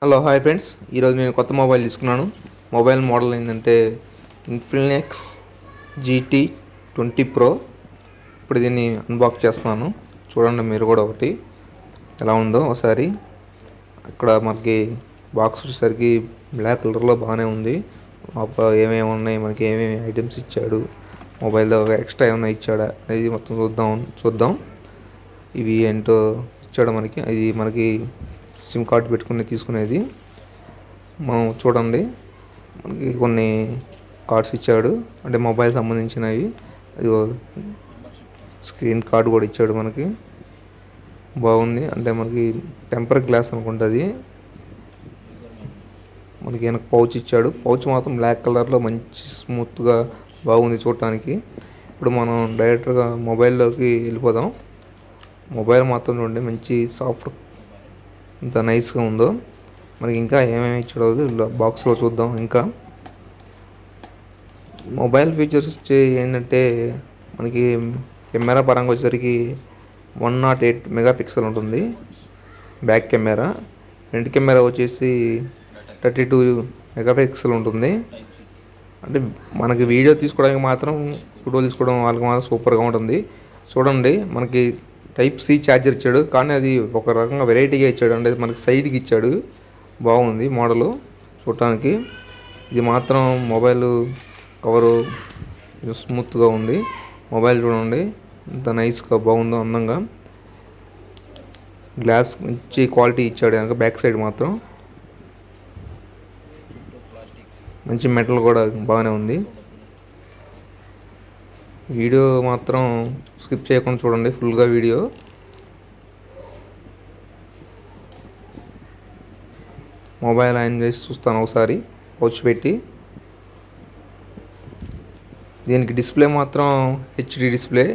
Hello hi friends, ఈరోజు నేను కొత్త మొబైల్ తీసుకున్నాను. మొబైల్ మోడల్ ఏంటంటే ఇన్ఫినిక్స్ GT20 Pro. ఇప్పుడు దీన్ని అన్బాక్స్ చేస్తున్నాను. చూడండి మీరు కూడా ఒకటి ఎలా ఉందో ఒకసారి. ఇక్కడ మనకి బాక్స్ వచ్చేసరికి బ్లాక్ కలర్లో బాగానే ఉంది. ఏమేమి ఉన్నాయి, మనకి ఏమేమి ఐటమ్స్ ఇచ్చాడు, మొబైల్లో ఎక్స్ట్రా ఏమైనా ఇచ్చాడా అనేది మొత్తం చూద్దాం. ఇవి ఏంటో ఇచ్చాడు మనకి. ఇది మనకి సిమ్ కార్డ్ పెట్టుకుని తీసుకునేది. మనం చూడండి, మనకి కొన్ని కార్డ్స్ ఇచ్చాడు, అంటే మొబైల్ సంబంధించినవి. అది స్క్రీన్ కార్డ్ కూడా ఇచ్చాడు మనకి. బాగుంది, అంటే మనకి టెంపర్ గ్లాస్ అనుకుంటుంది. మనకి వెనక పౌచ్ ఇచ్చాడు. పౌచ్ మాత్రం బ్లాక్ కలర్లో మంచి స్మూత్గా బాగుంది చూడటానికి. ఇప్పుడు మనం డైరెక్ట్గా మొబైల్లోకి వెళ్ళిపోదాం. మొబైల్ మాత్రం చూడండి, మంచి సాఫ్ట్, ఎంత నైస్గా ఉందో. మనకి ఇంకా ఏమేమి ఇచ్చాడో బాక్స్లో చూద్దాం. ఇంకా మొబైల్ ఫీచర్స్ వచ్చి ఏంటంటే మనకి కెమెరా పరంగా వచ్చేసరికి 108 మెగాపిక్సెల్ ఉంటుంది బ్యాక్ కెమెరా. ఫ్రంట్ కెమెరా వచ్చేసి 32 మెగాపిక్సెల్ ఉంటుంది. అంటే మనకి వీడియో తీసుకోవడానికి మాత్రం, ఫోటోలు తీసుకోవడం వాళ్ళకి మాత్రం సూపర్గా ఉంటుంది. చూడండి, మనకి Type-C ఛార్జర్ ఇచ్చాడు, కానీ అది ఒక రకంగా వెరైటీగా ఇచ్చాడు. అంటే మనకి సైడ్కి ఇచ్చాడు. బాగుంది మోడలు చూడటానికి. ఇది మాత్రం మొబైల్ కవరు స్మూత్గా ఉంది. మొబైల్ చూడండి ఎంత నైస్గా బాగుందో, అందంగా. గ్లాస్ మంచి క్వాలిటీ ఇచ్చాడు. కనుక బ్యాక్ సైడ్ మాత్రం మంచి మెటల్ కూడా బాగానే ఉంది. వీడియో మాత్రం స్కిప్ చేయకుండా చూడండి, ఫుల్గా వీడియో. మొబైల్ ఆన్ చేసి చూస్తాను ఒకసారి పౌచ్ పెట్టి. దీనికి డిస్ప్లే మాత్రం HD డిస్ప్లే,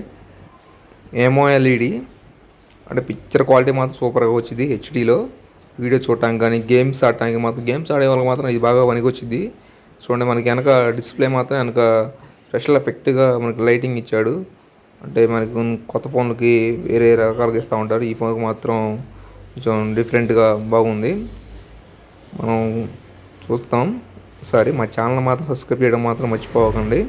AMOLED. అంటే పిక్చర్ క్వాలిటీ మాత్రం సూపర్గా వచ్చింది హెచ్డీలో. వీడియో చూడటానికి కానీ, గేమ్స్ ఆడటానికి మాత్రం, గేమ్స్ ఆడే వాళ్ళకి మాత్రం ఇది బాగా పనికి వచ్చింది. చూడండి, మనకి వెనక డిస్ప్లే మాత్రం వెనక స్పెషల్ ఎఫెక్ట్గా మనకి లైటింగ్ ఇచ్చాడు. అంటే మనకి కొత్త ఫోన్లకి వేరే రకాలుగా ఇస్తూ ఉంటారు, ఈ ఫోన్కి మాత్రం కొంచెం డిఫరెంట్గా బాగుంది. మనం చూస్తాం ఒకసారి. మా ఛానల్ మాత్రం సబ్స్క్రైబ్ చేయడం మాత్రం మర్చిపోకండి.